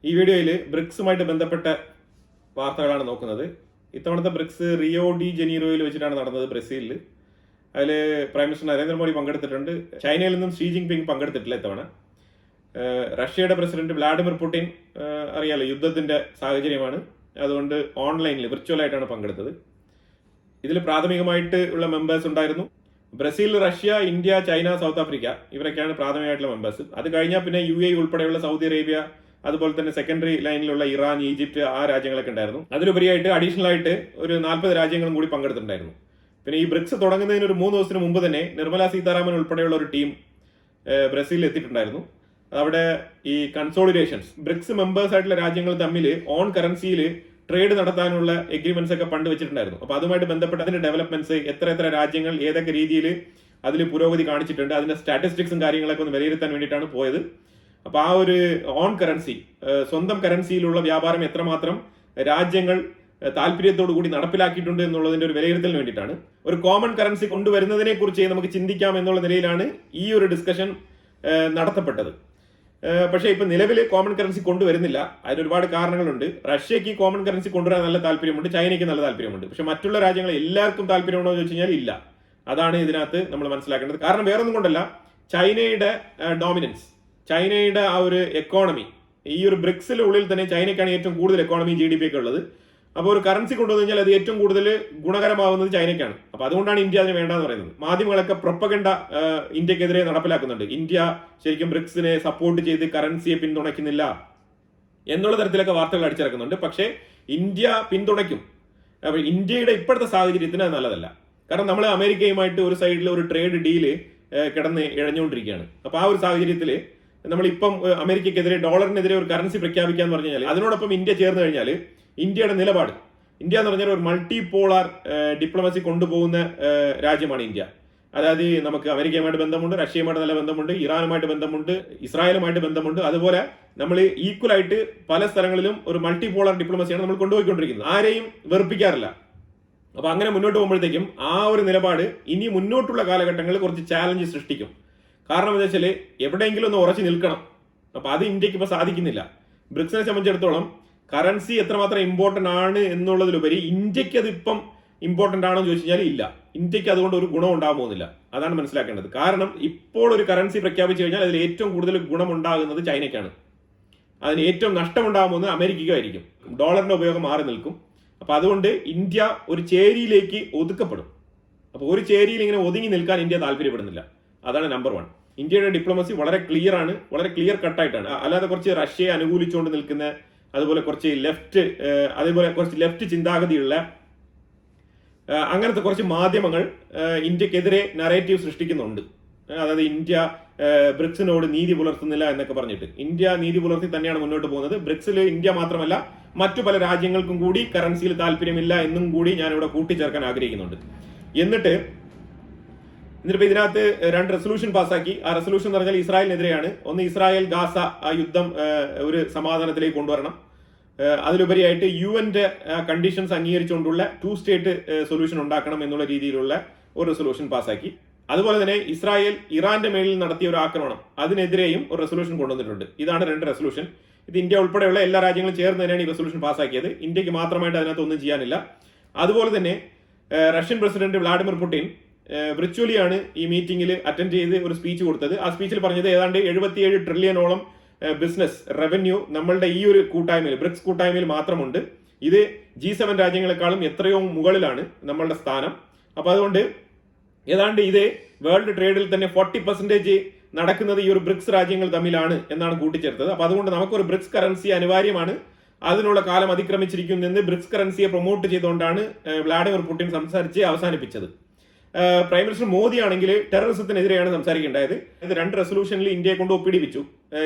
ഈ വീഡിയോയിൽ ബ്രിക്സുമായിട്ട് ബന്ധപ്പെട്ട വാർത്തകളാണ് നോക്കുന്നത്. ഇത്തവണത്തെ ബ്രിക്സ് റിയോ ഡി ജനീറോയിൽ വെച്ചിട്ടാണ് നടന്നത്, ബ്രസീലിൽ. അതിൽ പ്രൈം മിനിസ്റ്റർ നരേന്ദ്രമോദി പങ്കെടുത്തിട്ടുണ്ട്. ചൈനയിൽ നിന്നും ഷീ ജിൻപിങ് പങ്കെടുത്തിട്ടില്ല ഇത്തവണ. റഷ്യയുടെ പ്രസിഡന്റ് വ്ളാഡിമിർ പുടിൻ, അറിയാലോ, യുദ്ധത്തിന്റെ സാഹചര്യമാണ്, അതുകൊണ്ട് ഓൺലൈനിൽ വിർച്വലായിട്ടാണ് പങ്കെടുത്തത്. ഇതിൽ പ്രാഥമികമായിട്ട് ഉള്ള മെമ്പേഴ്സ് ഉണ്ടായിരുന്നു. Brazil, Russia, India, China, south Africa, ഇവരൊക്കെയാണ് പ്രാഥമികമായിട്ടുള്ള മെമ്പേഴ്സ്. അത് കഴിഞ്ഞാൽ പിന്നെ UAE ഉൾപ്പെടെയുള്ള സൗദി അറേബ്യ, അതുപോലെ തന്നെ സെക്കൻഡറി ലൈനിലുള്ള ഇറാൻ, ഈജിപ്റ്റ്, ആ രാജ്യങ്ങളൊക്കെ ഉണ്ടായിരുന്നു. അതിലുപരിയായിട്ട് അഡീഷണൽ ആയിട്ട് ഒരു 40 രാജ്യങ്ങളും കൂടി പങ്കെടുത്തിട്ടുണ്ടായിരുന്നു. പിന്നെ ഈ ബ്രിക്സ് തുടങ്ങുന്നതിന് ഒരു 3 ദിവസത്തിന് മുമ്പ് തന്നെ നിർമ്മല സീതാരാമൻ ഉൾപ്പെടെയുള്ള ഒരു ടീം ബ്രസീലിൽ എത്തിയിട്ടുണ്ടായിരുന്നു. അവിടെ ഈ കൺസോളിഡേഷൻസ്, ബ്രിക്സ് മെമ്പേഴ്സ് ആയിട്ടുള്ള രാജ്യങ്ങൾ തമ്മിൽ ഓൺ കറൻസിയിൽ ട്രേഡ് നടത്താനുള്ള എഗ്രിമെന്റ്സ് ഒക്കെ പണ്ട് വെച്ചിട്ടുണ്ടായിരുന്നു. അപ്പോൾ അതുമായിട്ട് ബന്ധപ്പെട്ട അതിന്റെ ഡെവലപ്മെന്റ്സ്, എത്ര രാജ്യങ്ങൾ ഏതൊക്കെ രീതിയിൽ അതിൽ പുരോഗതി കാണിച്ചിട്ടുണ്ട്, അതിന്റെ സ്റ്റാറ്റിസ്റ്റിക്സും കാര്യങ്ങളൊക്കെ ഒന്ന് വിലയിരുത്താൻ വേണ്ടിയിട്ടാണ് പോയത്. അപ്പോൾ ആ ഒരു ഓൺ കറൻസി, സ്വന്തം കറൻസിയിലുള്ള വ്യാപാരം എത്രമാത്രം രാജ്യങ്ങൾ താല്പര്യത്തോടു കൂടി നടപ്പിലാക്കിയിട്ടുണ്ട് എന്നുള്ളതിന്റെ ഒരു വിലയിരുത്തലിന് വേണ്ടിയിട്ടാണ്. ഒരു കോമൺ കറൻസി കൊണ്ടുവരുന്നതിനെ കുറിച്ച് നമുക്ക് ചിന്തിക്കാം എന്നുള്ള നിലയിലാണ് ഈ ഒരു ഡിസ്കഷൻ നടത്തപ്പെട്ടത്. പക്ഷേ ഇപ്പൊ നിലവിൽ കോമൺ കറൻസി കൊണ്ടുവരുന്നില്ല. അതിന് ഒരുപാട് കാരണങ്ങളുണ്ട്. റഷ്യക്ക് കോമൺ കറൻസി കൊണ്ടുവരാൻ നല്ല താല്പര്യമുണ്ട്, ചൈനയ്ക്ക് നല്ല താല്പര്യമുണ്ട്. പക്ഷെ മറ്റുള്ള രാജ്യങ്ങൾ എല്ലാവർക്കും താല്പര്യമുണ്ടോ എന്ന് ചോദിച്ചു കഴിഞ്ഞാൽ ഇല്ല. അതാണ് ഇതിനകത്ത് നമ്മൾ മനസ്സിലാക്കേണ്ടത്. കാരണം വേറൊന്നും കൊണ്ടല്ല, ചൈനയുടെ ഡോമിനൻസ്, ചൈനയുടെ ആ ഒരു എക്കോണമി, ഈ ഒരു ബ്രിക്സിനുള്ളിൽ തന്നെ ചൈനയ്ക്കാണ് ഏറ്റവും കൂടുതൽ എക്കോണമി, GDP ഒക്കെ ഉള്ളത്. അപ്പോൾ ഒരു കറൻസി കൊണ്ടുവന്നു കഴിഞ്ഞാൽ അത് ഏറ്റവും കൂടുതൽ ഗുണകരമാവുന്നത് ചൈനയ്ക്കാണ്. അപ്പൊ അതുകൊണ്ടാണ് ഇന്ത്യ അതിന് വേണ്ടെന്ന് പറയുന്നത്. മാധ്യമങ്ങളൊക്കെ പ്രൊപ്പഗണ്ട ഇന്ത്യക്കെതിരെ നടപ്പിലാക്കുന്നുണ്ട്. ഇന്ത്യ ശരിക്കും ബ്രിക്സിനെ സപ്പോർട്ട് ചെയ്ത് കറൻസിയെ പിന്തുണയ്ക്കുന്നില്ല എന്നുള്ള തരത്തിലൊക്കെ വാർത്തകൾ അടിച്ചിറക്കുന്നുണ്ട്. പക്ഷേ ഇന്ത്യ പിന്തുണയ്ക്കും. അപ്പൊ ഇന്ത്യയുടെ ഇപ്പോഴത്തെ സാഹചര്യത്തിന് അത് നല്ലതല്ല. കാരണം നമ്മൾ അമേരിക്കയുമായിട്ട് ഒരു സൈഡിൽ ഒരു ട്രേഡ് ഡീല് കിടന്ന് ഇഴഞ്ഞുകൊണ്ടിരിക്കുകയാണ്. അപ്പൊ ആ ഒരു സാഹചര്യത്തിൽ നമ്മളിപ്പം അമേരിക്കക്കെതിരെ, ഡോളറിനെതിരെ ഒരു കറൻസി പ്രഖ്യാപിക്കാന്ന് പറഞ്ഞു കഴിഞ്ഞാൽ അതിനോടൊപ്പം ഇന്ത്യ ചേർന്ന് കഴിഞ്ഞാൽ ഇന്ത്യയുടെ നിലപാട്, ഇന്ത്യ എന്ന് പറഞ്ഞാൽ ഒരു മൾട്ടി പോളാർ ഡിപ്ലോമസി കൊണ്ടുപോകുന്ന രാജ്യമാണ് ഇന്ത്യ. അതായത് നമുക്ക് അമേരിക്കയുമായിട്ട് ബന്ധമുണ്ട്, റഷ്യയുമായിട്ട് നല്ല ബന്ധമുണ്ട്, ഇറാനുമായിട്ട് ബന്ധമുണ്ട്, ഇസ്രായേലുമായിട്ട് ബന്ധമുണ്ട്. അതുപോലെ നമ്മൾ ഈക്വൽ ആയിട്ട് പല സ്ഥലങ്ങളിലും ഒരു മൾട്ടി പോളാർ ഡിപ്ലോമസിയാണ് നമ്മൾ കൊണ്ടുപോയിക്കൊണ്ടിരിക്കുന്നത്. ആരെയും വെറുപ്പിക്കാറില്ല. അപ്പൊ അങ്ങനെ മുന്നോട്ട് പോകുമ്പോഴത്തേക്കും ആ ഒരു നിലപാട് ഇനി മുന്നോട്ടുള്ള കാലഘട്ടങ്ങളിൽ കുറച്ച് ചാലഞ്ച് സൃഷ്ടിക്കും. കാരണം എന്താ വെച്ചാൽ എവിടെയെങ്കിലും ഒന്ന് ഉറച്ചു നിൽക്കണം. അപ്പൊ അത് ഇന്ത്യക്ക് ഇപ്പൊ സാധിക്കുന്നില്ല. ബ്രിക്സിനെ സംബന്ധിച്ചിടത്തോളം കറൻസി എത്രമാത്രം ഇമ്പോർട്ടന്റ് ആണ് എന്നുള്ളതിലുപരി ഇന്ത്യക്ക് അത് ഇപ്പം ഇമ്പോർട്ടന്റ് ആണെന്ന് ചോദിച്ചു കഴിഞ്ഞാൽ ഇല്ല. ഇന്ത്യക്ക് അതുകൊണ്ട് ഒരു ഗുണം ഉണ്ടാകാൻ പോകുന്നില്ല. അതാണ് മനസ്സിലാക്കേണ്ടത്. കാരണം ഇപ്പോൾ ഒരു കറൻസി പ്രഖ്യാപിച്ചു കഴിഞ്ഞാൽ അതിൽ ഏറ്റവും കൂടുതൽ ഗുണം ഉണ്ടാകുന്നത് ചൈനയ്ക്കാണ്. അതിന് ഏറ്റവും നഷ്ടമുണ്ടാകാൻ പോകുന്നത് അമേരിക്കയ്ക്കായിരിക്കും. ഡോളറിന്റെ ഉപയോഗം മാറി നിൽക്കും. അപ്പൊ അതുകൊണ്ട് ഇന്ത്യ ഒരു ചേരിയിലേക്ക് ഒതുക്കപ്പെടും. അപ്പൊ ഒരു ചേരിയിൽ ഇങ്ങനെ ഒതുങ്ങി നിൽക്കാൻ ഇന്ത്യ താല്പര്യപ്പെടുന്നില്ല. അതാണ് നമ്പർ 1. ഇന്ത്യയുടെ ഡിപ്ലോമസി വളരെ ക്ലിയർ ആണ്, വളരെ ക്ലിയർ കട്ടായിട്ടാണ്. അല്ലാതെ കുറച്ച് റഷ്യയെ അനുകൂലിച്ചുകൊണ്ട് നിൽക്കുന്ന, അതുപോലെ കുറച്ച് ലെഫ്റ്റ് ചിന്താഗതിയുള്ള അങ്ങനത്തെ കുറച്ച് മാധ്യമങ്ങൾ ഇന്ത്യക്കെതിരെ നറേറ്റീവ് സൃഷ്ടിക്കുന്നുണ്ട്. അതായത് ഇന്ത്യ ബ്രിക്സിനോട് നീതി പുലർത്തുന്നില്ല എന്നൊക്കെ പറഞ്ഞിട്ട്. ഇന്ത്യ നീതി പുലർത്തി തന്നെയാണ് മുന്നോട്ട് പോകുന്നത്. ബ്രിക്സിൽ ഇന്ത്യ മാത്രമല്ല മറ്റു പല രാജ്യങ്ങൾക്കും കൂടി കറൻസിയിൽ താല്പര്യമില്ല എന്നും കൂടി ഞാനിവിടെ കൂട്ടിച്ചേർക്കാൻ ആഗ്രഹിക്കുന്നുണ്ട്. എന്നിട്ടിപ്പോ ഇതിനകത്ത് 2 റെസൊല്യൂഷൻ പാസ്സാക്കി. ആ റെസൊല്യൂഷൻ എന്ന് പറഞ്ഞാൽ ഇസ്രായേലിനെതിരെയാണ്. ഒന്ന്, ഇസ്രായേൽ ഗാസ ആ യുദ്ധം ഒരു സമാധാനത്തിലേക്ക് കൊണ്ടുവരണം. അതിലുപരിയായിട്ട് UN കണ്ടീഷൻസ് അംഗീകരിച്ചുകൊണ്ടുള്ള 2 സ്റ്റേറ്റ് സൊല്യൂഷൻ ഉണ്ടാക്കണം എന്നുള്ള രീതിയിലുള്ള ഒരു റെസൊല്യൂഷൻ പാസ്സാക്കി. അതുപോലെ തന്നെ ഇസ്രായേൽ ഇറാന്റെ മേലിൽ നടത്തിയ ഒരു ആക്രമണം, അതിനെതിരെയും ഒരു റെസൊല്യൂഷൻ കൊണ്ടുവന്നിട്ടുണ്ട്. ഇതാണ് 2 റെസൊല്യൂഷൻ. ഇത് ഇന്ത്യ ഉൾപ്പെടെയുള്ള എല്ലാ രാജ്യങ്ങളും ചേർന്ന് തന്നെയാണ് ഈ റെസൊല്യൂഷൻ പാസ്സാക്കിയത്. ഇന്ത്യക്ക് മാത്രമായിട്ട് അതിനകത്ത് ഒന്നും ചെയ്യാനില്ല. അതുപോലെ തന്നെ റഷ്യൻ പ്രസിഡന്റ് വ്ളാഡിമിർ പുടിൻ വിർച്വലിയാണ് ഈ മീറ്റിംഗിൽ അറ്റൻഡ് ചെയ്ത് ഒരു സ്പീച്ച് കൊടുത്തത്. ആ സ്പീച്ചിൽ പറഞ്ഞത് ഏതാണ്ട് 77 ട്രില്യണോളം ബിസിനസ് റവന്യൂ നമ്മളുടെ ഈ ഒരു കൂട്ടായ്മയിൽ, ബ്രിക്സ് കൂട്ടായ്മയിൽ മാത്രമുണ്ട്. ഇത് G7 രാജ്യങ്ങളെക്കാളും എത്രയോ മുകളിലാണ് നമ്മളുടെ സ്ഥാനം. അപ്പൊ അതുകൊണ്ട് ഏതാണ്ട് ഇത് വേൾഡ് ട്രേഡിൽ തന്നെ 40% നടക്കുന്നത് ഈ ഒരു ബ്രിക്സ് രാജ്യങ്ങൾ തമ്മിലാണ് എന്നാണ് കൂട്ടിച്ചേർത്തത്. അപ്പൊ അതുകൊണ്ട് നമുക്കൊരു ബ്രിക്സ് കറൻസി അനിവാര്യമാണ്. അതിനുള്ള കാലം അതിക്രമിച്ചിരിക്കുന്നെന്ന് ബ്രിക്സ് കറൻസിയെ പ്രൊമോട്ട് ചെയ്തുകൊണ്ടാണ് വ്ളാഡിമിർ പുടിൻ സംസാരിച്ച് അവസാനിപ്പിച്ചത്. പ്രൈം മിനിസ്റ്റർ മോദി ആണെങ്കിൽ ടെററിസത്തിനെതിരെയാണ് സംസാരിക്കേണ്ടത്. ഇത് 2 റെസൊല്യൂഷനിൽ ഇന്ത്യയെ കൊണ്ട് ഒപ്പിടിപ്പിച്ചു.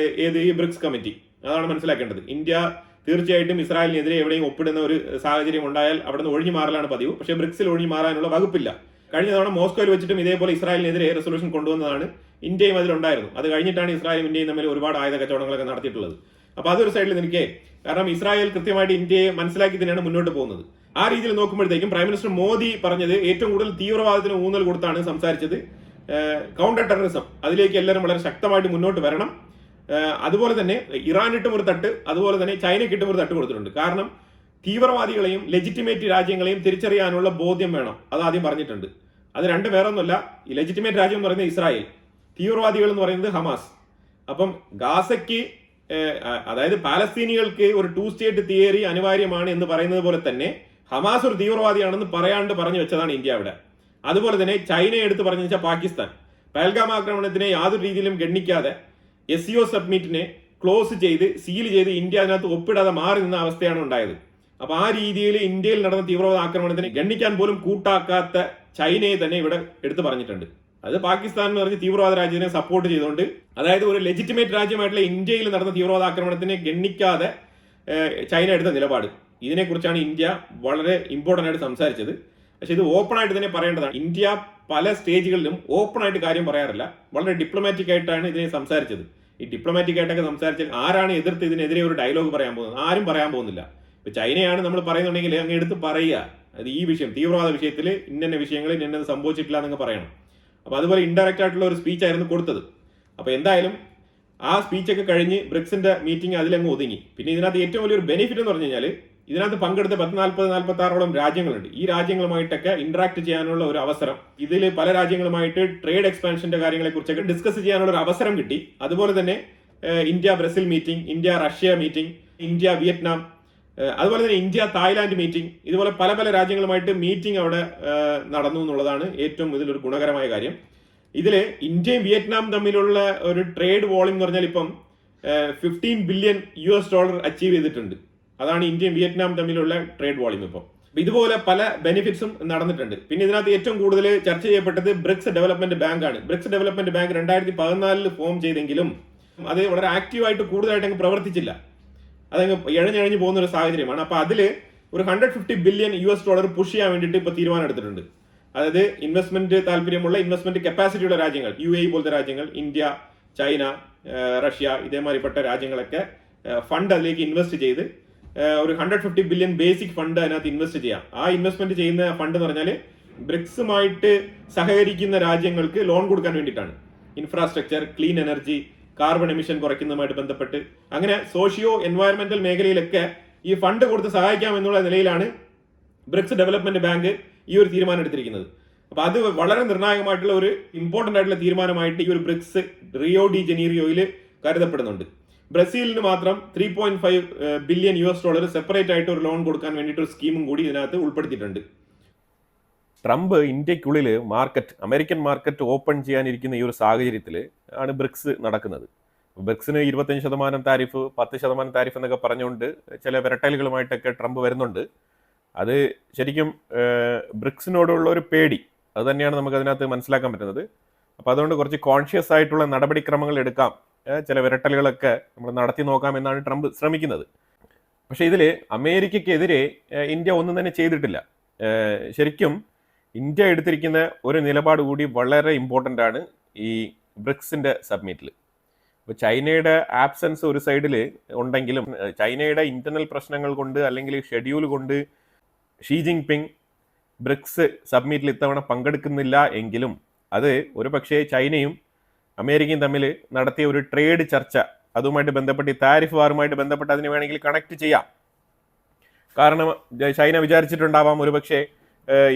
ഈ ബ്രിക്സ് കമ്മിറ്റി. അതാണ് മനസ്സിലാക്കേണ്ടത്. ഇന്ത്യ തീർച്ചയായിട്ടും ഇസ്രായേലിനെതിരെ എവിടെയും ഒപ്പിടുന്ന ഒരു സാഹചര്യം ഉണ്ടായാൽ അവിടെ നിന്ന് ഒഴിഞ്ഞു മാറലാണ് പതിവ്. പക്ഷേ ബ്രിക്സിൽ ഒഴിഞ്ഞു മാറാനുള്ള വകുപ്പില്ല. കഴിഞ്ഞ തവണ മോസ്കോയിൽ വെച്ചിട്ടും ഇതേപോലെ ഇസ്രായേലിനെതിരെ റെസൊല്യൂഷൻ കൊണ്ടുവന്നതാണ്. ഇന്ത്യയും അതിലുണ്ടായിരുന്നു. അത് കഴിഞ്ഞിട്ടാണ് ഇസ്രായേലും ഇന്ത്യയും തമ്മിൽ ഒരുപാട് ആയുധ കച്ചവടങ്ങളൊക്കെ നടത്തിയിട്ടുള്ളത്. അപ്പൊ അതൊരു സൈഡിൽ നിൽക്കേ, കാരണം ഇസ്രായേൽ കൃത്യമായിട്ട് ഇന്ത്യയെ മനസ്സിലാക്കി തന്നെയാണ് മുന്നോട്ട് പോകുന്നത്. ആ രീതിയിൽ നോക്കുമ്പോഴത്തേക്കും പ്രൈം മിനിസ്റ്റർ മോദി പറഞ്ഞത് ഏറ്റവും കൂടുതൽ തീവ്രവാദത്തിന് ഊന്നൽ കൊടുത്താണ് സംസാരിച്ചത്. കൗണ്ടർ ടെററിസം, അതിലേക്ക് എല്ലാവരും വളരെ ശക്തമായിട്ട് മുന്നോട്ട് വരണം. അതുപോലെ തന്നെ ഇറാനിട്ടും ഒരു തട്ട്, അതുപോലെ തന്നെ ചൈനയ്ക്കിട്ടും ഒരു തട്ട് കൊടുത്തിട്ടുണ്ട്. കാരണം തീവ്രവാദികളെയും ലെജിറ്റിമേറ്റ് രാജ്യങ്ങളെയും തിരിച്ചറിയാനുള്ള ബോധ്യം വേണം, അത് ആദ്യം പറഞ്ഞിട്ടുണ്ട്. അത് രണ്ട് വേറൊന്നുമല്ല, ഈ ലെജിറ്റിമേറ്റ് രാജ്യം എന്ന് പറയുന്നത് ഇസ്രായേൽ, തീവ്രവാദികൾ എന്ന് പറയുന്നത് ഹമാസ്. അപ്പം ഗാസയ്ക്ക് അതായത് പാലസ്തീനികൾക്ക് ഒരു 2 സ്റ്റേറ്റ് തിയറി അനിവാര്യമാണ് എന്ന് പറയുന്നത് പോലെ തന്നെ ഹമാസ് ഒരു തീവ്രവാദിയാണെന്ന് പറയാണ്ട് പറഞ്ഞു വെച്ചതാണ് ഇന്ത്യ അവിടെ. അതുപോലെ തന്നെ ചൈനയെ എടുത്ത് പറഞ്ഞു വെച്ചാൽ പാകിസ്ഥാൻ പഹൽഗാം ആക്രമണത്തിനെ യാതൊരു രീതിയിലും ഗണ്ണിക്കാതെ SCO സബ്മിറ്റിനെ ക്ലോസ് ചെയ്ത് സീൽ ചെയ്ത് ഇന്ത്യ അതിനകത്ത് ഒപ്പിടാതെ മാറി നിന്ന അവസ്ഥയാണ് ഉണ്ടായത്. അപ്പൊ ആ രീതിയിൽ ഇന്ത്യയിൽ നടന്ന തീവ്രവാദ ആക്രമണത്തിന് ഗണ്ണിക്കാൻ പോലും കൂട്ടാക്കാത്ത ചൈനയെ തന്നെ ഇവിടെ എടുത്തു പറഞ്ഞിട്ടുണ്ട്. അത് പാകിസ്ഥാൻ എന്ന് പറഞ്ഞ് തീവ്രവാദ രാജ്യത്തിനെ സപ്പോർട്ട് ചെയ്തുകൊണ്ട്, അതായത് ഒരു ലെജിറ്റിമേറ്റ് രാജ്യമായിട്ടുള്ള ഇന്ത്യയിൽ നടന്ന തീവ്രവാദ ആക്രമണത്തിനെ ഗണ്ണിക്കാതെ ചൈന എടുത്ത നിലപാട്, ഇതിനെക്കുറിച്ചാണ് ഇന്ത്യ വളരെ ഇമ്പോർട്ടൻ്റ് ആയിട്ട് സംസാരിച്ചത്. പക്ഷെ ഇത് ഓപ്പൺ ആയിട്ട് തന്നെ പറയേണ്ടതാണ്. ഇന്ത്യ പല സ്റ്റേജുകളിലും ഓപ്പൺ ആയിട്ട് കാര്യം പറയാറില്ല, വളരെ ഡിപ്ലോമാറ്റിക് ആയിട്ടാണ് ഇതിനെ സംസാരിച്ചത്. ഈ ഡിപ്ലോമാറ്റിക് ആയിട്ടൊക്കെ സംസാരിച്ചാൽ ആരാണ് എതിർത്ത് ഇതിനെതിരെ ഒരു ഡയലോഗ് പറയാൻ പോകുന്നത്? ആരും പറയാൻ പോകുന്നില്ല. ഇപ്പൊ ചൈനയാണ് നമ്മൾ പറയുന്നുണ്ടെങ്കിൽ അങ്ങ് എടുത്ത് പറയുക, അത് ഈ വിഷയം തീവ്രവാദ വിഷയത്തിൽ ഇന്ന വിഷയങ്ങളിൽ ഇന്നത് സംഭവിച്ചിട്ടില്ല എന്നൊക്കെ പറയണം. അപ്പൊ അതുപോലെ ഇൻഡയറക്റ്റ് ആയിട്ടുള്ള ഒരു സ്പീച്ച് ആയിരുന്നു കൊടുത്തത്. അപ്പൊ എന്തായാലും ആ സ്പീച്ചൊക്കെ കഴിഞ്ഞ് ബ്രിക്സിന്റെ മീറ്റിംഗ് അതിലങ്ങ് ഒതുങ്ങി. പിന്നെ ഇതിനകത്ത് ഏറ്റവും വലിയൊരു ബെനിഫിറ്റ് എന്ന് പറഞ്ഞു കഴിഞ്ഞാൽ ഇതിനകത്ത് പങ്കെടുത്ത 40-46 രാജ്യങ്ങളുണ്ട്. ഈ രാജ്യങ്ങളുമായിട്ടൊക്കെ ഇന്ററാക്ട് ചെയ്യാനുള്ള ഒരു അവസരം, ഇതിൽ പല രാജ്യങ്ങളുമായിട്ട് ട്രേഡ് എക്സ്പാൻഷന്റെ കാര്യങ്ങളെ കുറിച്ചൊക്കെ ഡിസ്കസ് ചെയ്യാനുള്ള ഒരു അവസരം കിട്ടി. അതുപോലെ തന്നെ India Brazil meeting, India Russia meeting, India Vietnam, അതുപോലെ തന്നെ ഇന്ത്യ തായ്ലാന്റ് മീറ്റിംഗ്, ഇതുപോലെ പല പല രാജ്യങ്ങളുമായിട്ട് മീറ്റിംഗ് അവിടെ നടന്നു എന്നുള്ളതാണ് ഏറ്റവും ഇതിലൊരു ഗുണകരമായ കാര്യം. ഇതില് ഇന്ത്യയും വിയറ്റ്നാം തമ്മിലുള്ള ഒരു ട്രേഡ് വോളിയം എന്ന് പറഞ്ഞാൽ ഇപ്പം $15 ബില്യൺ അച്ചീവ് ചെയ്തിട്ടുണ്ട്. അതാണ് ഇന്ത്യയും വിയറ്റ്നാം തമ്മിലുള്ള ട്രേഡ് വോളിയം ഇപ്പം. ഇതുപോലെ പല ബെനിഫിറ്റ്സും നടന്നിട്ടുണ്ട്. പിന്നെ ഇതിനകത്ത് ഏറ്റവും കൂടുതൽ ചർച്ച ചെയ്യപ്പെട്ടത് ബ്രിക്സ് ഡെവലപ്മെന്റ് ബാങ്ക് ആണ്. ബ്രിക്സ് ഡെവലപ്മെന്റ് ബാങ്ക് 2014 ഫോം ചെയ്തെങ്കിലും അത് വളരെ ആക്റ്റീവായിട്ട് കൂടുതലായിട്ട് അങ്ങ് പ്രവർത്തിച്ചില്ല. അതങ്ങ് ഇഴഞ്ഞഴിഞ്ഞ് പോകുന്ന ഒരു സാഹചര്യമാണ്. അപ്പൊ അതിൽ ഒരു $150 ബില്യൺ പുഷ് ചെയ്യാൻ വേണ്ടിയിട്ട് ഇപ്പൊ തീരുമാനം എടുത്തിട്ടുണ്ട്. അതായത് ഇൻവെസ്റ്റ്മെന്റ് താല്പര്യമുള്ള, ഇൻവെസ്റ്റ്മെന്റ് കപ്പാസിറ്റിയുള്ള രാജ്യങ്ങൾ, UAE പോലത്തെ രാജ്യങ്ങൾ, ഇന്ത്യ, ചൈന, റഷ്യ, ഇതേമാതിരിപ്പെട്ട രാജ്യങ്ങളൊക്കെ ഫണ്ട് അതിലേക്ക് ഇൻവെസ്റ്റ് ചെയ്ത് ഒരു $150 ബില്യൺ ബേസിക് ഫണ്ട് അതിനകത്ത് ഇൻവെസ്റ്റ് ചെയ്യാം. ആ ഇൻവെസ്റ്റ്മെന്റ് ചെയ്യുന്ന ഫണ്ട് എന്ന് പറഞ്ഞാൽ ബ്രിക്സുമായിട്ട് സഹകരിക്കുന്ന രാജ്യങ്ങൾക്ക് ലോൺ കൊടുക്കാൻ വേണ്ടിയിട്ടാണ്. Infrastructure, clean energy, carbon emission കുറയ്ക്കുന്നതുമായിട്ട് ബന്ധപ്പെട്ട് അങ്ങനെ സോഷ്യോ എൻവയറമെന്റൽ മേഖലയിലൊക്കെ ഈ ഫണ്ട് കൊടുത്ത് സഹായിക്കാം എന്നുള്ള നിലയിലാണ് ബ്രിക്സ് ഡെവലപ്മെന്റ് ബാങ്ക് ഈ ഒരു തീരുമാനം എടുത്തിരിക്കുന്നത്. അപ്പൊ അത് വളരെ നിർണായകമായിട്ടുള്ള ഒരു ഇമ്പോർട്ടന്റ് ആയിട്ടുള്ള തീരുമാനമായിട്ട് ഈ ഒരു ബ്രിക്സ് റിയോ ഡി ജനീറിയോയിൽ കരുതപ്പെടുന്നുണ്ട്. ബ്രസീലിന് മാത്രം $3.5 ബില്യൺ സെപ്പറേറ്റ് ആയിട്ട് ഒരു ലോൺ കൊടുക്കാൻ വേണ്ടിയിട്ട് ഒരു സ്കീമും കൂടി ഇതിനകത്ത് ഉൾപ്പെടുത്തിയിട്ടുണ്ട്. ട്രംപ് ഇന്ത്യക്കുള്ളിൽ അമേരിക്കൻ മാർക്കറ്റ് ഓപ്പൺ ചെയ്യാനിരിക്കുന്ന ഈ ഒരു സാഹചര്യത്തിൽ ആണ് ബ്രിക്സ് നടക്കുന്നത്. ബ്രിക്സിന് 25% താരിഫ്, 10% താരിഫ് എന്നൊക്കെ പറഞ്ഞുകൊണ്ട് ചില വിരട്ടലുകളുമായിട്ടൊക്കെ ട്രംപ് വരുന്നുണ്ട്. അത് ശരിക്കും ബ്രിക്സിനോടുള്ള ഒരു പേടി, അത് തന്നെയാണ് നമുക്ക് അതിനകത്ത് മനസ്സിലാക്കാൻ പറ്റുന്നത്. അപ്പോൾ അതുകൊണ്ട് കുറച്ച് കോൺഷ്യസ് ആയിട്ടുള്ള നടപടിക്രമങ്ങൾ എടുക്കാം, ചില വിരട്ടലുകളൊക്കെ നമ്മൾ നടത്തി നോക്കാം എന്നാണ് ട്രംപ് ശ്രമിക്കുന്നത്. പക്ഷേ ഇതിൽ അമേരിക്കയ്ക്കെതിരെ ഇന്ത്യ ഒന്നും തന്നെ ചെയ്തിട്ടില്ല. ശരിക്കും ഇന്ത്യ എടുത്തിരിക്കുന്ന ഒരു നിലപാട് കൂടി വളരെ ഇമ്പോർട്ടൻ്റ് ആണ് ഈ ബ്രിക്സിൻ്റെ സബ്മിറ്റിൽ. ഇപ്പോൾ ചൈനയുടെ ആബ്സെൻസ് ഒരു സൈഡിൽ ഉണ്ടെങ്കിലും, ചൈനയുടെ ഇന്റർണൽ പ്രശ്നങ്ങൾ കൊണ്ട് അല്ലെങ്കിൽ ഷെഡ്യൂൾ കൊണ്ട് ഷീ ജിൻപിങ് ബ്രിക്സ് സബ്മിറ്റിൽ ഇത്തവണ പങ്കെടുക്കുന്നില്ല എങ്കിലും അത് ഒരു പക്ഷേ ചൈനയും അമേരിക്കയും തമ്മിൽ നടത്തിയ ഒരു ട്രേഡ് ചർച്ച, അതുമായിട്ട് ബന്ധപ്പെട്ട് താരിഫ് വാറുമായിട്ട് ബന്ധപ്പെട്ട് അതിന് വേണമെങ്കിൽ കണക്ട് ചെയ്യാം. കാരണം ചൈന വിചാരിച്ചിട്ടുണ്ടാവാം ഒരുപക്ഷെ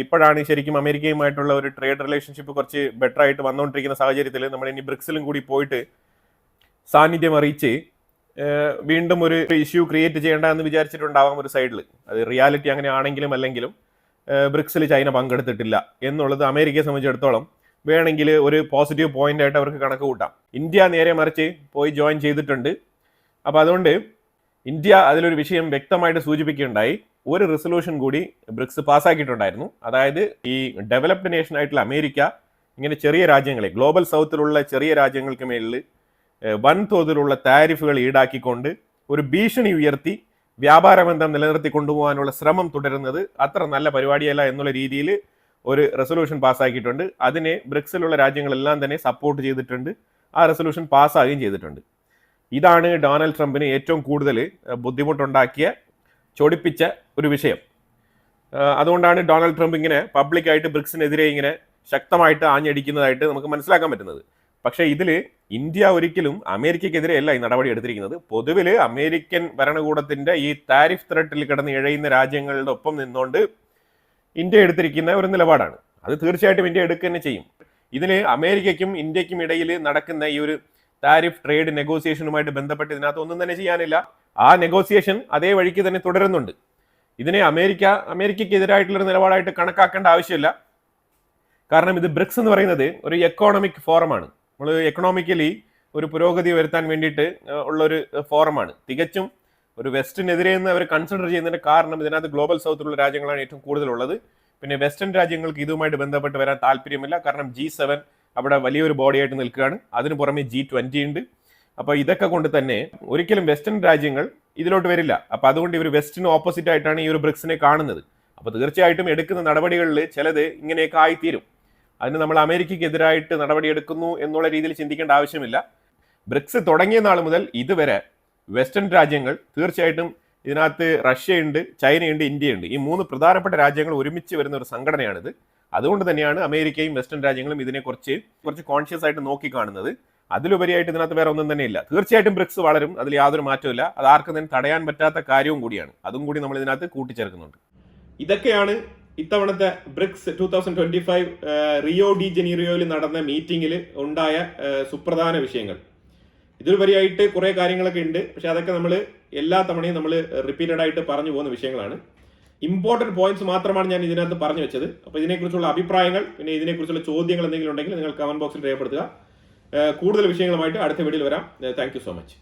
ഇപ്പോഴാണ് ശരിക്കും അമേരിക്കയുമായിട്ടുള്ള ഒരു ട്രേഡ് റിലേഷൻഷിപ്പ് കുറച്ച് ബെറ്റർ ആയിട്ട് വന്നുകൊണ്ടിരിക്കുന്ന സാഹചര്യത്തിൽ നമ്മൾ ഇനി ബ്രിക്സിലും കൂടി പോയിട്ട് സാന്നിധ്യം അറിയിച്ച് വീണ്ടും ഒരു ഇഷ്യൂ ക്രിയേറ്റ് ചെയ്യേണ്ട എന്ന് വിചാരിച്ചിട്ടുണ്ടാവാം ഒരു സൈഡിൽ. അത് റിയാലിറ്റി അങ്ങനെ ആണെങ്കിലും അല്ലെങ്കിലും ബ്രിക്സിൽ ചൈന പങ്കെടുത്തിട്ടില്ല എന്നുള്ളത് അമേരിക്കയെ സംബന്ധിച്ചിടത്തോളം വേണമെങ്കിൽ ഒരു പോസിറ്റീവ് പോയിന്റ് ആയിട്ട് അവർക്ക് കണക്ക് കൂട്ടാം. ഇന്ത്യ നേരെ മറിച്ച് പോയി ജോയിൻ ചെയ്തിട്ടുണ്ട്. അപ്പോൾ അതുകൊണ്ട് ഇന്ത്യ അതിലൊരു വിഷയം വ്യക്തമായിട്ട് സൂചിപ്പിക്കുകയുണ്ടായി. ഒരു റെസൊല്യൂഷൻ കൂടി ബ്രിക്സ് പാസ്സാക്കിയിട്ടുണ്ടായിരുന്നു. അതായത് ഈ ഡെവലപ്ഡ് നേഷൻ ആയിട്ടുള്ള അമേരിക്ക ഇങ്ങനെ ചെറിയ രാജ്യങ്ങളെ, ഗ്ലോബൽ സൗത്തിലുള്ള ചെറിയ രാജ്യങ്ങൾക്ക് മേലിൽ വൻതോതിലുള്ള താരിഫുകൾ ഈടാക്കിക്കൊണ്ട് ഒരു ഭീഷണി ഉയർത്തി വ്യാപാര ബന്ധം നിലനിർത്തി കൊണ്ടുപോകാനുള്ള ശ്രമം തുടരുന്നത് അത്ര നല്ല പരിപാടിയല്ല എന്നുള്ള രീതിയിൽ ഒരു റെസൊല്യൂഷൻ പാസ്സാക്കിയിട്ടുണ്ട്. അതിനെ ബ്രിക്സിലുള്ള രാജ്യങ്ങളെല്ലാം തന്നെ സപ്പോർട്ട് ചെയ്തിട്ടുണ്ട്. ആ റെസൊല്യൂഷൻ പാസ്സാകുകയും ചെയ്തിട്ടുണ്ട്. ഇതാണ് ഡൊണാൾഡ് ട്രംപിന് ഏറ്റവും കൂടുതൽ ബുദ്ധിമുട്ടുണ്ടാക്കിയ, ചൊടിപ്പിച്ച ഒരു വിഷയം. അതുകൊണ്ടാണ് ഡൊണാൾഡ് ട്രംപ് ഇങ്ങനെ പബ്ലിക്കായിട്ട് ബ്രിക്സിനെതിരെ ഇങ്ങനെ ശക്തമായിട്ട് ആഞ്ഞടിക്കുന്നതായിട്ട് നമുക്ക് മനസ്സിലാക്കാൻ പറ്റുന്നത്. പക്ഷേ ഇതിൽ ഇന്ത്യ ഒരിക്കലും അമേരിക്കയ്ക്കെതിരെയല്ല ഈ നടപടി എടുത്തിരിക്കുന്നത്. പൊതുവിൽ അമേരിക്കൻ ഭരണകൂടത്തിന്റെ ഈ താരിഫ് ത്രെട്ടിൽ കിടന്ന് ഇഴയുന്ന രാജ്യങ്ങളുടെ ഒപ്പം നിന്നുകൊണ്ട് ഇന്ത്യ എടുത്തിരിക്കുന്ന ഒരു നിലപാടാണ്. അത് തീർച്ചയായിട്ടും ഇന്ത്യ എടുക്കുക തന്നെ ചെയ്യും. ഇതിന് അമേരിക്കയ്ക്കും ഇന്ത്യക്കും ഇടയിൽ നടക്കുന്ന ഈ ഒരു താരിഫ് ട്രേഡ് നെഗോസിയേഷനുമായിട്ട് ബന്ധപ്പെട്ട് ഇതിനകത്ത് ഒന്നും തന്നെ ചെയ്യാനില്ല. ആ നെഗോസിയേഷൻ അതേ വഴിക്ക് തന്നെ തുടരുന്നുണ്ട്. ഇതിനെ അമേരിക്കയ്ക്കെതിരായിട്ടുള്ളൊരു നിലപാടായിട്ട് കണക്കാക്കേണ്ട ആവശ്യമില്ല. കാരണം ഇത് ബ്രിക്സ് എന്ന് പറയുന്നത് ഒരു എക്കോണമിക് ഫോറമാണ്. നമ്മൾ എക്കണോമിക്കലി ഒരു പുരോഗതി വരുത്താൻ വേണ്ടിയിട്ട് ഉള്ളൊരു ഫോറമാണ്. തികച്ചും ഒരു വെസ്റ്റിനെതിരെ എന്ന് അവർ കൺസിഡർ ചെയ്യുന്നതിന്റെ കാരണം ഇതിനകത്ത് ഗ്ലോബൽ സൗത്തിലുള്ള രാജ്യങ്ങളാണ് ഏറ്റവും കൂടുതലുള്ളത്. പിന്നെ വെസ്റ്റേൺ രാജ്യങ്ങൾക്ക് ഇതുമായിട്ട് ബന്ധപ്പെട്ട് വരാൻ താല്പര്യമില്ല. കാരണം G7 അവിടെ വലിയൊരു ബോഡിയായിട്ട് നിൽക്കുകയാണ്. അതിന് പുറമെ G20 ഉണ്ട്. അപ്പോൾ ഇതൊക്കെ കൊണ്ട് തന്നെ ഒരിക്കലും വെസ്റ്റേൺ രാജ്യങ്ങൾ ഇതിലോട്ട് വരില്ല. അപ്പോൾ അതുകൊണ്ട് ഇവർ വെസ്റ്റിന് ഓപ്പോസിറ്റ് ആയിട്ടാണ് ഈ ഒരു ബ്രിക്സിനെ കാണുന്നത്. അപ്പോൾ തീർച്ചയായിട്ടും എടുക്കുന്ന നടപടികളിൽ ചിലത് ഇങ്ങനെയൊക്കെ ആയിത്തീരും. അതിന് നമ്മൾ അമേരിക്കയ്ക്കെതിരായിട്ട് നടപടി എടുക്കുന്നു എന്നുള്ള രീതിയിൽ ചിന്തിക്കേണ്ട ആവശ്യമില്ല. ബ്രിക്സ് തുടങ്ങിയ നാൾ മുതൽ ഇതുവരെ വെസ്റ്റേൺ രാജ്യങ്ങൾ തീർച്ചയായിട്ടും ഇതിനകത്ത് റഷ്യയുണ്ട്, ചൈനയുണ്ട്, ഇന്ത്യയുണ്ട്. ഈ 3 പ്രധാനപ്പെട്ട രാജ്യങ്ങൾ ഒരുമിച്ച് വരുന്ന ഒരു സംഘടനയാണിത്. അതുകൊണ്ട് തന്നെയാണ് അമേരിക്കയും വെസ്റ്റേൺ രാജ്യങ്ങളും ഇതിനെ കുറച്ച് കോൺഷ്യസ് ആയിട്ട് നോക്കി കാണുന്നത്. അതിലുപരിയായിട്ട് ഇതിനകത്ത് വേറെ ഒന്നും തന്നെ ഇല്ല. തീർച്ചയായിട്ടും ബ്രിക്സ് വളരും, അതിൽ യാതൊരു മാറ്റമില്ല. അത് ആർക്കും തന്നെ തടയാൻ പറ്റാത്ത കാര്യവും കൂടിയാണ്. അതും കൂടി നമ്മൾ ഇതിനകത്ത് കൂട്ടിച്ചേർക്കുന്നുണ്ട്. ഇതൊക്കെയാണ് ഇത്തവണത്തെ ബ്രിക്സ് 2025 റിയോ ഡി ജനീറിയോയിൽ നടന്ന മീറ്റിംഗിൽ ഉണ്ടായ സുപ്രധാന വിഷയങ്ങൾ. ഇതിലുപരിയായിട്ട് കുറേ കാര്യങ്ങളൊക്കെ ഉണ്ട്. പക്ഷെ അതൊക്കെ നമ്മൾ എല്ലാ തവണയും നമ്മൾ റിപ്പീറ്റഡ് ആയിട്ട് പറഞ്ഞു പോകുന്ന വിഷയങ്ങളാണ്. ഇമ്പോർട്ടൻറ്റ് പോയിന്റ്സ് മാത്രമാണ് ഞാൻ ഇതിനകത്ത് പറഞ്ഞു വെച്ചത്. അപ്പോൾ ഇതിനെക്കുറിച്ചുള്ള അഭിപ്രായങ്ങൾ, പിന്നെ ഇതിനെക്കുറിച്ചുള്ള ചോദ്യങ്ങൾ എന്തെങ്കിലും ഉണ്ടെങ്കിൽ നിങ്ങൾ കമന്റ് ബോക്സിൽ രേഖപ്പെടുത്തുക. കൂടുതൽ വിഷയങ്ങളുമായിട്ട് അടുത്ത വീഡിയോയിൽ വരാം. Thank you so much.